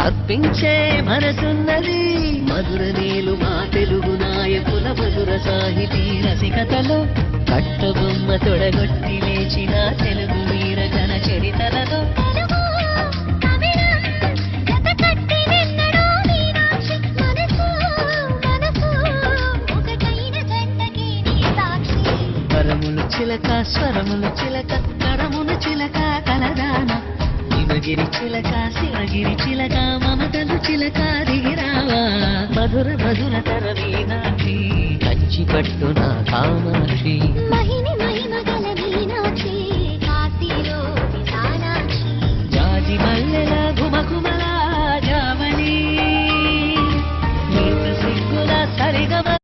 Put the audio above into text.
అర్పించే మనసున్నది మధుర నీలు మా తెలుగు నాయకుల మధుర సాహితీ రసికతలో కట్టబొమ్మ తొడగొట్టి లేచిన తెలుగు వీర జన చరితలలో స్వరములు చిలక స్వరములు చిలక కరములు చిలక కలదాన హిమగిరి చిలక శివగిరి చిలక మమతలు చిలక దిగిరావా మధుర మధుర తర మీనాక్షి కంచి పట్టున కామాక్షి